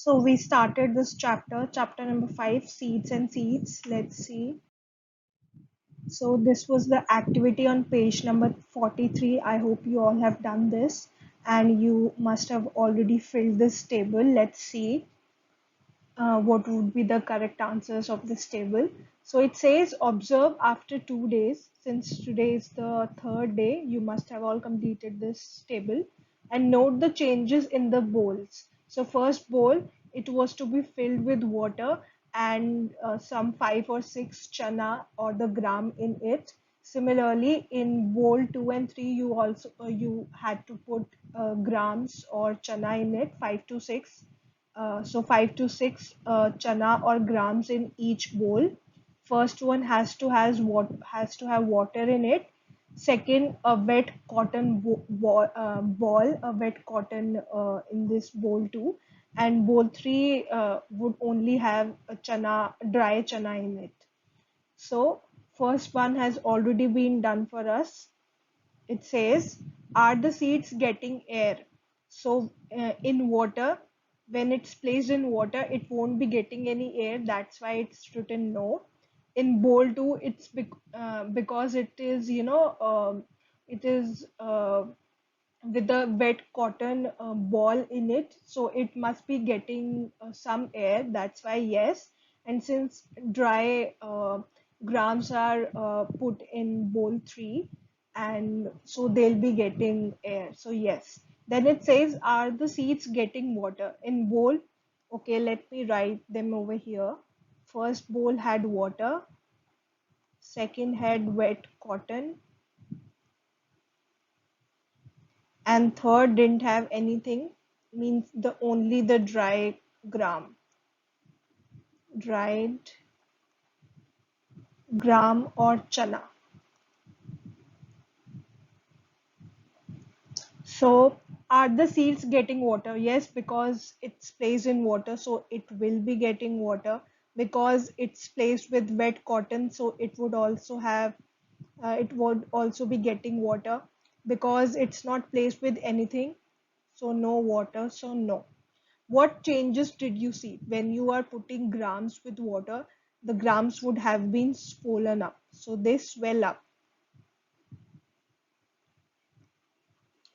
So we started this chapter number 5, seeds and seeds. Let's see. So this was the activity on page number 43. I hope you all have done this and you must have already filled this table. Let's see what would be the correct answers of this table. So it says observe after 2 days. Since today is the third day, you must have all completed this table and note the changes in the bowls. So first bowl, it was to be filled with water and some 5 or 6 chana or the gram in it. Similarly, in bowl 2 and 3, you also you had to put grams or chana in it, 5 to 6. So 5 to 6 chana or grams in each bowl. First one has to have water in it. Second, a wet cotton ball, a wet cotton in this bowl too. And bowl three would only have a dry chana in it. So first one has already been done for us. It says, are the seeds getting air? So in water, when it's placed in water, it won't be getting any air. That's why it's written no. In bowl 2, because it is, it is with a wet cotton ball in it. So it must be getting some air. That's why yes. And since dry grams are put in bowl 3, and so they'll be getting air. So yes. Then it says, are the seeds getting water? In bowl, okay, let me write them over here. First bowl had water, second had wet cotton, and third didn't have anything, means the only the dried gram or chana. So are the seeds getting water? Yes, because it's placed in water, so it will be getting water. Because it's placed with wet cotton, so it would also be getting water. Because it's not placed with anything, so no water, so no. What changes did you see when you are putting grams with water? The grams would have been swollen up, so they swell up.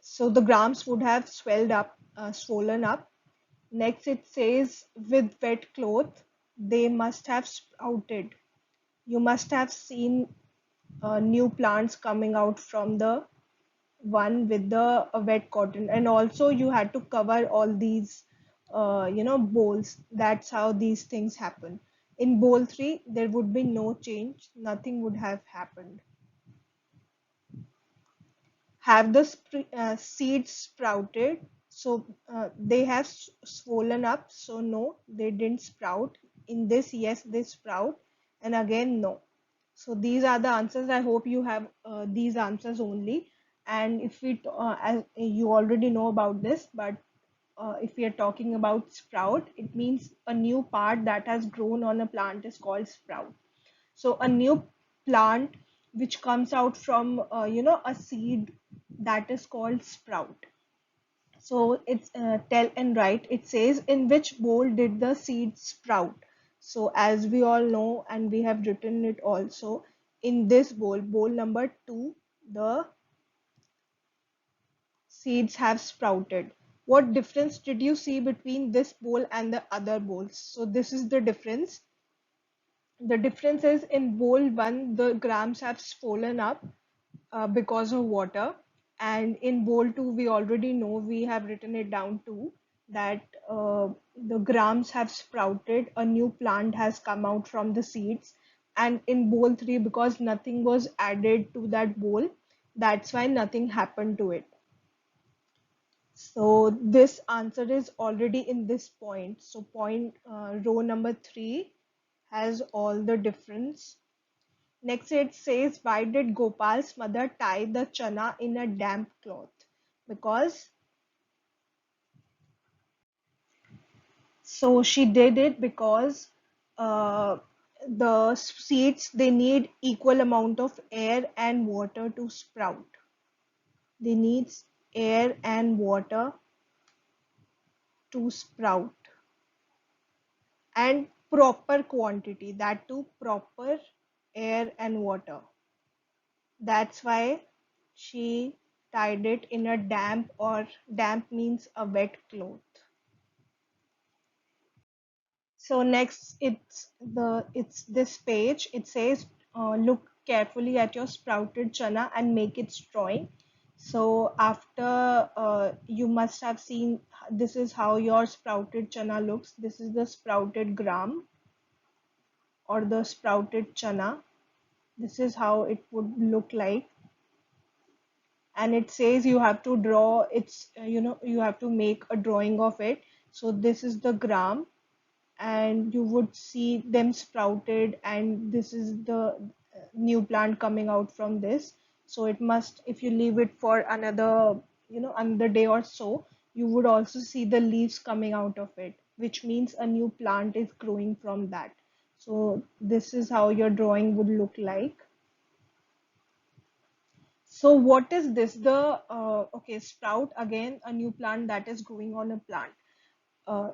So the grams would have swelled up, swollen up. Next, it says with wet cloth, they must have sprouted. You must have seen new plants coming out from the one with the wet cotton, and also you had to cover all these bowls. That's how these things happen. In bowl 3 there would be no change, nothing would have happened. Have the seeds sprouted? So they have swollen up, so no, they didn't sprout. In this, yes, they sprout, and again no. So these are the answers. I hope you have these answers only. And if as you already know about this, but if we are talking about sprout, it means a new part that has grown on a plant is called sprout. So a new plant which comes out from a seed, that is called sprout. So it's tell and write. It says, in which bowl did the seed sprout? So as we all know, and we have written it also, in this bowl number 2, the seeds have sprouted. What difference did you see between this bowl and the other bowls? So this is the difference. The difference is, in bowl 1, the grams have swollen up because of water. And in bowl 2, we already know, we have written it down too, that the grams have sprouted, a new plant has come out from the seeds. And in bowl 3, because nothing was added to that bowl, that's why nothing happened to it. So this answer is already in this point. So row number 3 has all the difference. Next it says, why did Gopal's mother tie the chana in a damp cloth? Because so she did it because uh, the seeds, they need equal amount of air and water to sprout. They need air and water to sprout. and proper quantity, that too proper air and water. That's why she tied it in a damp, or damp means a wet cloth. So next, it's this page. It says, look carefully at your sprouted chana and make its drawing. So after you must have seen, this is how your sprouted chana looks. This is the sprouted gram or the sprouted chana. This is how it would look like. And it says you have to draw it's you have to make a drawing of it. So this is the gram, and you would see them sprouted, and this is the new plant coming out from this. So it must, if you leave it for another another day or so, you would also see the leaves coming out of it, which means a new plant is growing from that. So this is how your drawing would look like. So what is this? The okay, sprout, again a new plant that is growing on a plant. Uh,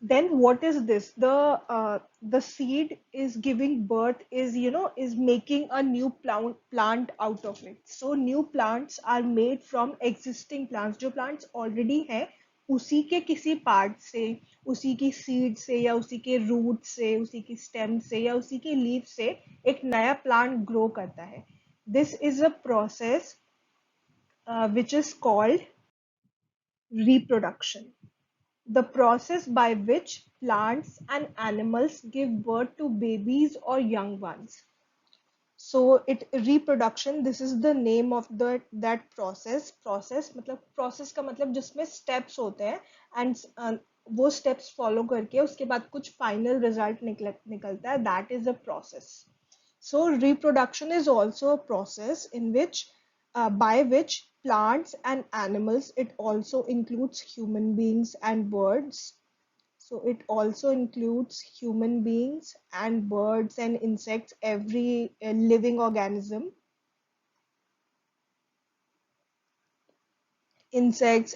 then what is this? The seed is giving birth, is is making a new plant out of it. So new plants are made from existing plants. जो plants already है, उसी के किसी part से, उसी की seed से, या उसी के root से, उसी की stem से, या उसी के leaf से एक नया plant grow करता है. This is a process which is called reproduction, the process by which plants and animals give birth to babies or young ones. So it reproduction, this is the name of the that process मतलब process का मतलब जिसमें steps होते हैं, and वो steps follow करके उसके बाद कुछ final result निकलता है, that is a process. So reproduction is also a process in which by which plants and animals, it also includes human beings and birds. So it also includes human beings and birds and insects, every living organism, insects,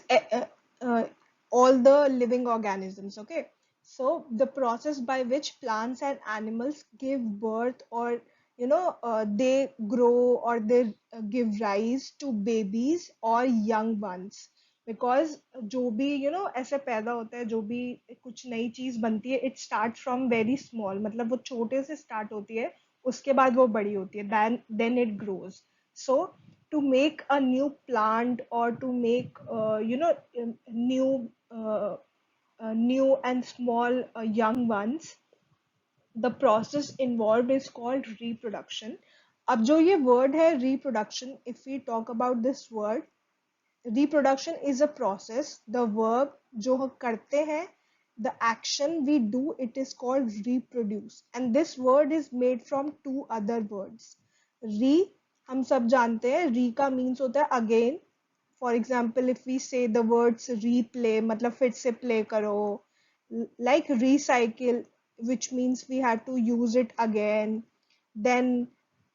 all the living organisms. Okay. So the process by which plants and animals give birth, or they grow, or they give rise to babies or young ones. Because जो भी ऐसे पैदा होता है, जो भी कुछ नई चीज बनती है, it starts from very small, मतलब वो छोटे से start होती है, उसके बाद वो बड़ी होती है, then it grows. So to make a new plant, or to make new and small young ones, the process involved is called reproduction. अब जो ये word है reproduction, if we talk about this word, reproduction is a process, the verb जो हम करते हैं, the action we do, it is called reproduce, and this word is made from two other words. Re, हम सब जानते हैं, re का means होता है again. For example, if we say the words replay, मतलब फिर से play करो, like recycle, which means we have to use it again. Then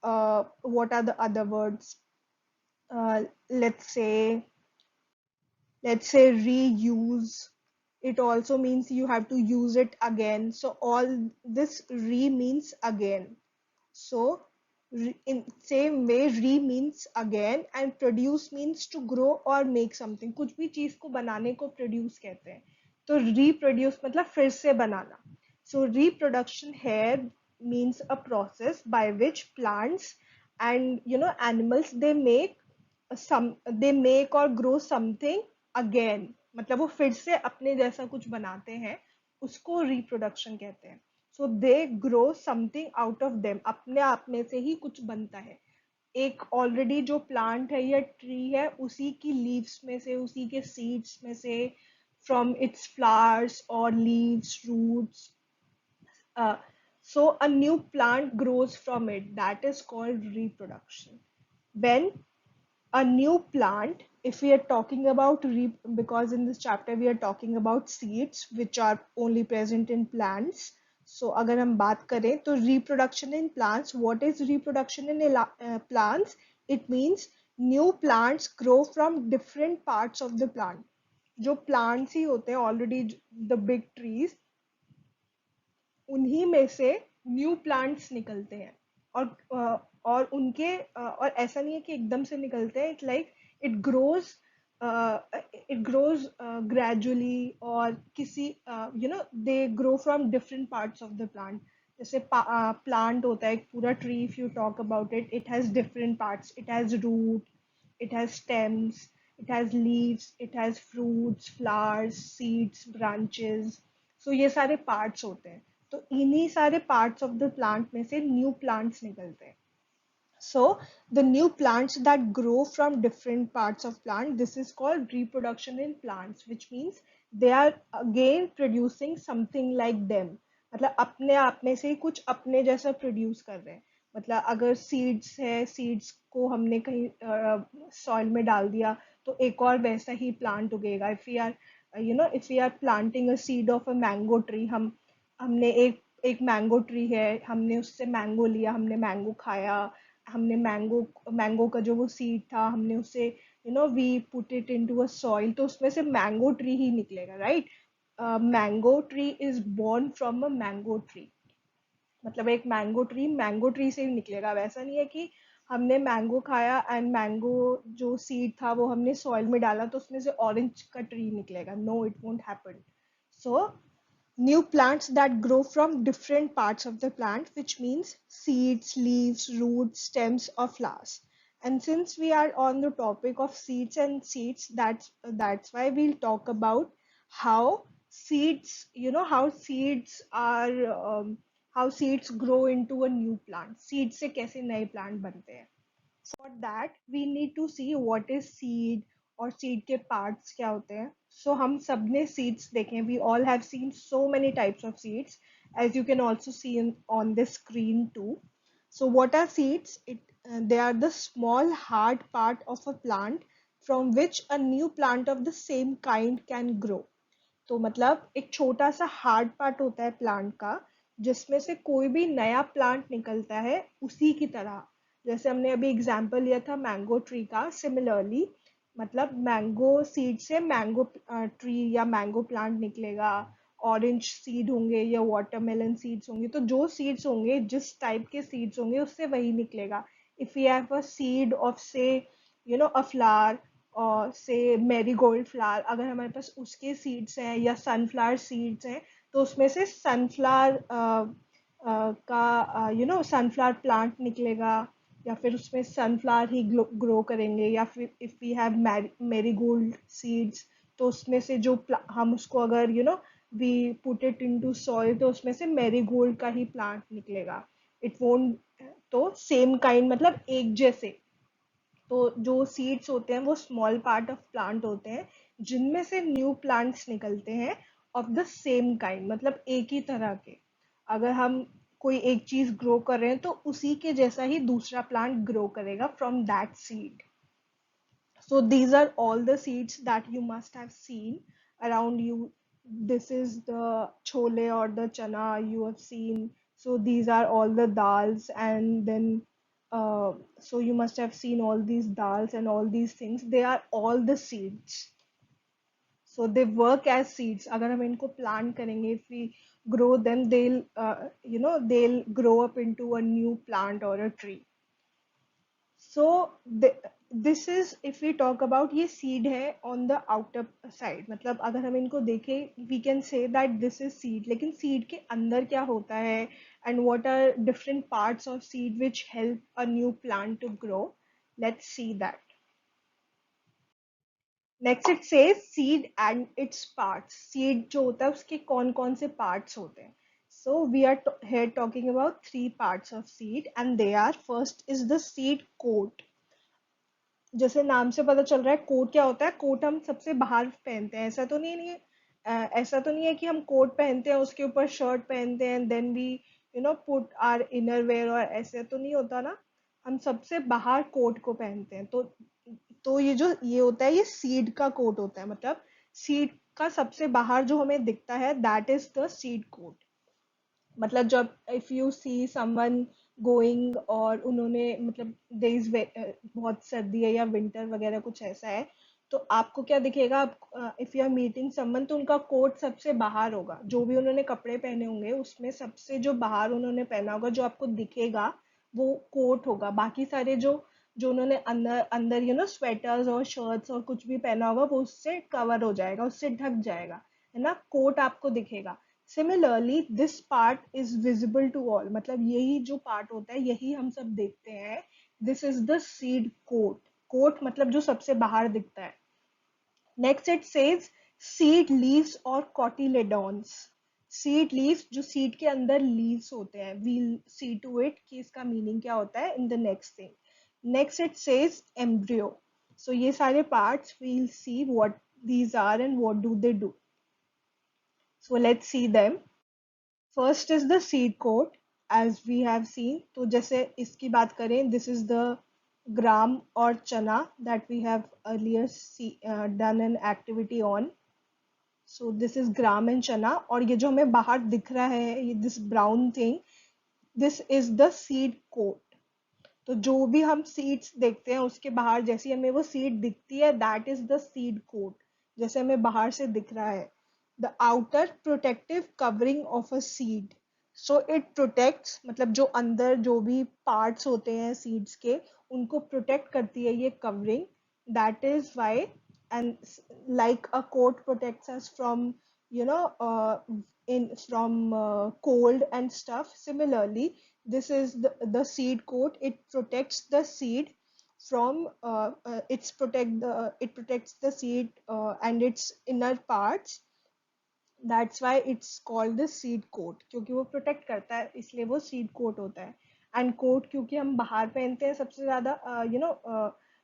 what are the other words? uh, let's say let's say reuse, it also means you have to use it again. So all this re means again. So in same way, re means again, and produce means to grow or make something. कुछ भी चीज को बनाने को produce कहते हैं. तो reproduce मतलब फिर से बनाना. So reproduction here means a process by which plants and animals, they make or grow something again. मतलब वो फिर से अपने जैसा कुछ बनाते हैं, उसको reproduction कहते हैं. So they grow something out of them, अपने आप में से ही कुछ बनता है. एक ऑलरेडी जो प्लांट है या ट्री है, उसी की लीव्स में से, उसी के सीड्स में से, from its flowers or leaves, roots, uh, so a new plant grows from it, that is called reproduction. When a new plant, if we are talking about because in this chapter we are talking about seeds which are only present in plants. So अगर हम बात करें तो reproduction in plants, what is reproduction in plants? It means new plants grow from different parts of the plant. जो plants ही होते हैं already, the big trees, उन्हीं में से न्यू प्लांट्स निकलते हैं। और और उनके और ऐसा नहीं है कि एकदम से निकलते हैं, it like it grows it grows gradually, और किसी they grow from different parts of the plant. जैसे प्लांट होता है एक पूरा tree, if you talk about it, it has different parts, it has root, it has stems, it has leaves, it has fruits, flowers, seeds, branches. So ये सारे parts होते हैं। तो इन्हीं सारे parts of the plant में से new plants निकलते हैं। So the new plants that grow from different parts of plant, this is called reproduction in plants, which means they are again producing something like them. मतलब अपने आप में से ही कुछ अपने जैसा प्रोड्यूस कर रहे हैं। मतलब अगर सीड्स है, सीड्स को हमने कहीं सॉइल में डाल दिया, तो एक और वैसा ही प्लांट उगेगा। If we are planting a seed of a mango tree, हमने एक एक मैंगो ट्री है, हमने उससे मैंगो लिया, हमने मैंगो खाया, हमने मैंगो मैंगो का जो वो सीड था, हमने उसे we put it into a soil, तो उसमें से मैंगो ट्री ही निकलेगा, right. Mango tree is born from a mango tree. मतलब एक मैंगो ट्री से ही निकलेगा। वैसा नहीं है कि हमने मैंगो खाया एंड मैंगो जो सीड था वो हमने सॉइल में डाला तो उसमें से ऑरेंज का ट्री निकलेगा। No, it won't happen. So new plants that grow from different parts of the plant, which means seeds, leaves, roots, stems, or flowers. And since we are on the topic of seeds, that's why we'll talk about how seeds, how seeds are, how seeds grow into a new plant. Seeds से कैसे नए plant बनते हैं। For that we need to see what is seed और seed के parts क्या होते हैं। So हम सबने seeds देखे हैं, we all have seen so many types of seeds, as you can also see on the screen too. So what are seeds? They are the small hard part of a plant from which a new plant of the same kind can grow. तो मतलब एक छोटा सा hard part होता है plant का, जिसमें से कोई भी नया प्लांट निकलता है उसी की तरह। जैसे हमने अभी एग्जांपल लिया था मैंगो ट्री का, सिमिलरली मतलब मैंगो सीड से मैंगो ट्री या मैंगो प्लांट निकलेगा। ऑरेंज सीड होंगे या वाटरमेलन सीड्स होंगे, तो जो सीड्स होंगे, जिस टाइप के सीड्स होंगे उससे वही निकलेगा। If you have a seed of से अ फ्लावर, और से मैरीगोल्ड फ्लावर, अगर हमारे पास उसके सीड्स हैं या सनफ्लावर सीड्स हैं, तो उसमें से सनफ्लावर का सनफ्लावर प्लांट निकलेगा, या फिर उसमें सनफ्लावर ही ग्रो करेंगे। या फिर if we have marigold seeds, तो उसमें से जो हम उसको अगर we put it into soil, तो उसमें से मैरीगोल्ड का ही प्लांट निकलेगा। इट वोंट, तो सेम काइंड मतलब एक जैसे। तो जो सीड्स होते हैं वो स्मॉल पार्ट ऑफ प्लांट होते हैं, जिनमें से न्यू प्लांट्स निकलते हैं ऑफ द सेम काइंड, मतलब एक ही तरह के। अगर हम कोई एक चीज ग्रो कर रहे हैं तो उसी के जैसा ही दूसरा प्लांट ग्रो करेगा from that seed. So these are all the seeds that you must have seen around you. This is the chole or the chana you have seen. So these are all the dals, and then so you must have seen all these dals and all these things. They are all the seeds. So they work as seeds. अगर हम इनको plant करेंगे, if we grow them, they'll grow up into a new plant or a tree. So this is, if we talk about, ये seed है on the outer side, मतलब अगर हम इनको देखें we can say that this is seed, लेकिन seed के अंदर क्या होता है, and what are different parts of seed which help a new plant to grow. Let's see that. Next it says seed and its parts. Seed जो होता है उसके कौन कौन से parts होते हैं. So we are here talking about three parts of seed, and they are: first is the seed coat. जैसे नाम से पता चल रहा है, कोट क्या होता है। कोट हम सबसे बाहर पहनते हैं, ऐसा तो नहीं है। ऐसा तो नहीं है कि हम कोट पहनते हैं उसके ऊपर शर्ट पहनते हैं then we put our inner wear, और ऐसे तो नहीं होता ना। हम सबसे बाहर कोट को पहनते हैं। तो ये जो ये होता है, ये सीड का कोट होता है। मतलब सीड का सबसे बाहर जो हमें दिखता है, that is the seed coat. मतलब जब if you see someone going, और उन्होंने मतलब देर इज बहुत सर्दी है या विंटर वगैरह कुछ ऐसा है, तो आपको क्या दिखेगा, if you are meeting someone तो उनका कोट सबसे बाहर होगा, जो भी उन्होंने कपड़े पहने होंगे उसमें सबसे जो बाहर उन्होंने पहना होगा जो आपको दिखेगा वो कोट होगा। बाकी सारे जो जो उन्होंने अंदर अंदर स्वेटर्स और शर्ट्स और कुछ भी पहना होगा वो उससे कवर हो जाएगा, उससे ढक जाएगा, है ना, कोट आपको दिखेगा। Similarly this part is visible to all, मतलब यही जो पार्ट होता है यही हम सब देखते हैं। This is the seed coat. Coat मतलब जो सबसे बाहर दिखता है। Next it says seed leaves और कॉटिलेडॉन्स। सीड लीव्स, जो सीड के अंदर लीव्स होते हैं, वील सी टू इट कि इसका मीनिंग क्या होता है in the next thing. Next it says embryo. So ये सारे parts we'll see what these are and what do they do. So let's see them. First is the seed coat, as we have seen. तो जैसे इसकी बात करें, this is the gram और चना that we have earlier done an activity on. So this is gram and chana, और ये जो हमें बाहर दिख रहा है ये this brown thing, this is the seed coat. तो जो भी हम सीड्स देखते हैं उसके बाहर जैसी हमें वो सीड दिखती है, that is the seed coat, जैसे हमें बाहर से दिख रहा है। The outer protective covering of a seed. So it protects, मतलब जो अंदर जो भी पार्ट्स होते हैं सीड्स के उनको प्रोटेक्ट करती है ये covering. That is why, and like a coat protects us from in from cold and stuff. Similarly, this is the seed coat. It protects the seed from it protects the seed and its inner parts. That's why it's called the seed coat, क्योंकि वो protect करता है इसलिए वो seed coat होता है। And quote क्योंकि हम बाहर पहनते हैं सबसे ज्यादा,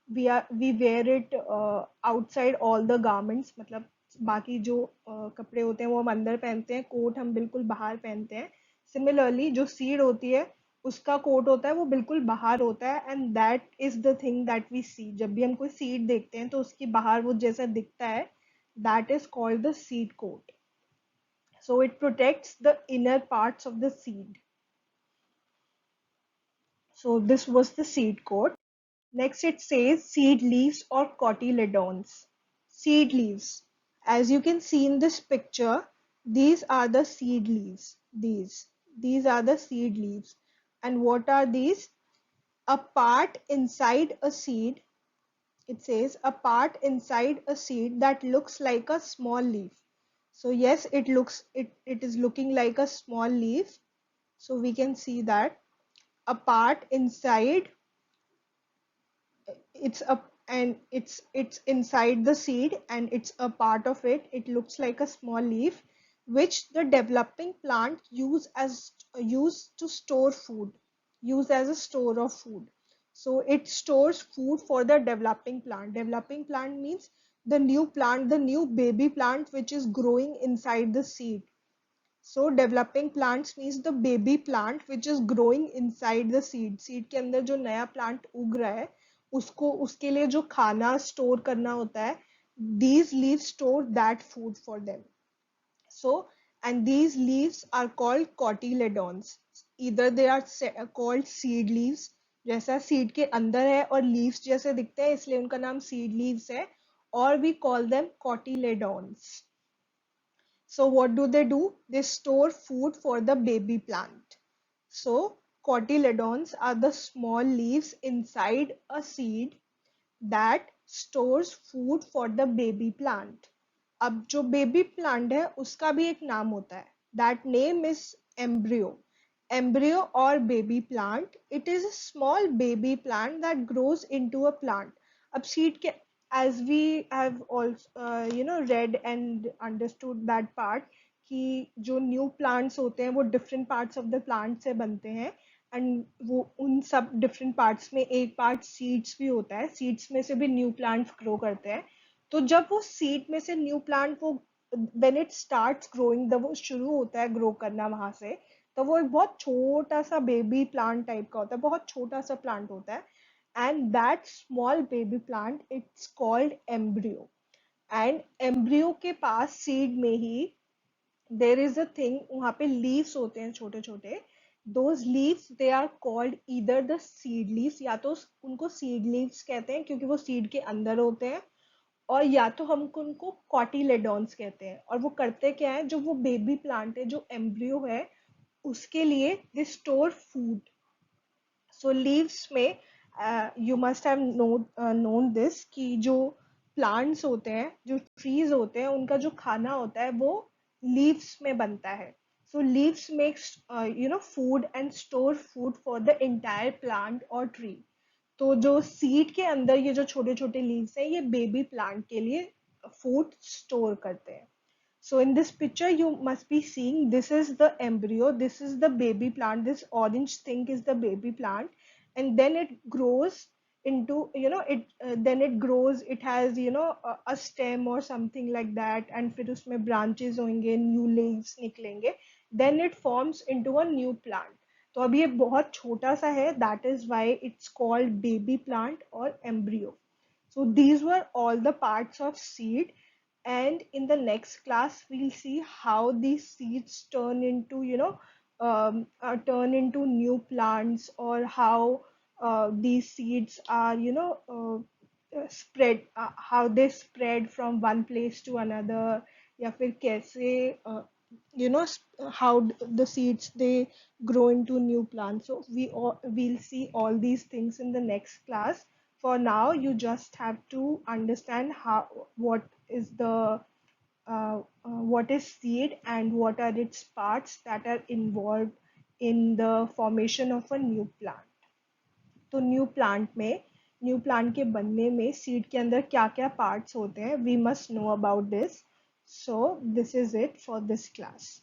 we wear it outside all the garments, मतलब बाकी जो कपड़े होते हैं वो हम अंदर पहनते हैं, कोट हम बिल्कुल बाहर पहनते हैं। सिमिलरली जो सीड होती है उसका कोट होता है वो बिल्कुल बाहर होता है, and that is the thing that we see. जब भी हम कोई सीड देखते हैं तो उसके बाहर वो जैसा दिखता है, that is called the seed coat. So it protects the inner parts of the seed. So this was the seed coat. Next it says seed leaves or cotyledons. Seed leaves. As you can see in this picture, these are the seed leaves. These are the seed leaves. And what are these? A part inside a seed. It says a part inside a seed that looks like a small leaf. So yes, it is looking like a small leaf. So we can see that a part inside, it's a and it's inside the seed and it's a part of it. It looks like a small leaf which the developing plant use to store food, use as a store of food. So it stores food for the developing plant. Developing plant means the new plant, the new baby plant which is growing inside the seed. So developing plants means the baby plant which is growing inside the seed. Seed के अंदर जो नया plant उग रहा है उसको उसके लिए जो खाना store करना होता है, these leaves store that food for them. So, and these leaves are called cotyledons. Either they are called seed leaves, जैसा seed के अंदर है और leaves जैसे दिखते हैं इसलिए उनका नाम seed leaves है, or we call them cotyledons. So what do? They store food for the baby plant. So cotyledons are the small leaves inside a seed that stores food for the baby plant. अब जो baby plant है उसका भी एक नाम होता है. That name is embryo. Embryo or baby plant. It is a small baby plant that grows into a plant. अब seed के, as we have also read and understood that part, कि जो new plants होते हैं वो different parts of the plant से बनते हैं, एंड वो उन सब डिफरेंट पार्ट्स में एक पार्ट सीड्स भी होता है, सीड्स में से भी न्यू प्लांट्स ग्रो करते हैं। तो जब वो सीड में से न्यू प्लांट वो व्हेन इट स्टार्ट्स ग्रोइंग, जब वो शुरू होता है ग्रो करना वहां से, तो वो एक बहुत छोटा सा बेबी प्लांट टाइप का होता है, बहुत छोटा सा प्लांट होता है, and that small baby plant it's called embryo. And embryo के पास सीड में ही देर इज अ थिंग, वहां पे लीव्स होते हैं छोटे छोटे। Those leaves they are called either the seed leaves, या तो उनको सीड लीव्स कहते हैं क्योंकि वो सीड के अंदर होते हैं, और या तो हम उनको कॉटिलेडॉन्स कहते हैं। और वो करते क्या है, जो वो बेबी प्लांट है, जो एम्ब्रियो है, उसके लिए they store food. So leaves में you must have known this कि जो प्लांट्स होते हैं, जो ट्रीज होते हैं, उनका जो खाना होता है वो लीव्स में बनता है। So leaves makes food and store food for the entire plant और ट्री। तो जो सीड के अंदर ये जो छोटे छोटे लीव्स हैं, ये बेबी प्लांट के लिए फूड स्टोर करते हैं। So in this picture, you must be seeing this is the embryo, this is the baby plant, this orange thing is the baby plant, and then it grows into, then it grows, it has, a stem or something like that, and फिर उसमें branches होंगे, new leaves निकलेंगे, then it forms into a new plant. तो अब ये बहुत छोटा सा है, that is why it's called baby plant or embryo. So these were all the parts of seed, and in the next class we'll see how these seeds turn into, turn into new plants, or how these seeds are, spread, how they spread from one place to another, या फिर कैसे how the seeds they grow into new plants. So we'll see all these things in the next class. For now, you just have to understand how, what is the what is seed and what are its parts that are involved in the formation of a new plant. तो new plant के बनने में seed के अंदर क्या क्या parts होते हैं, we must know about this. So this is it for this class.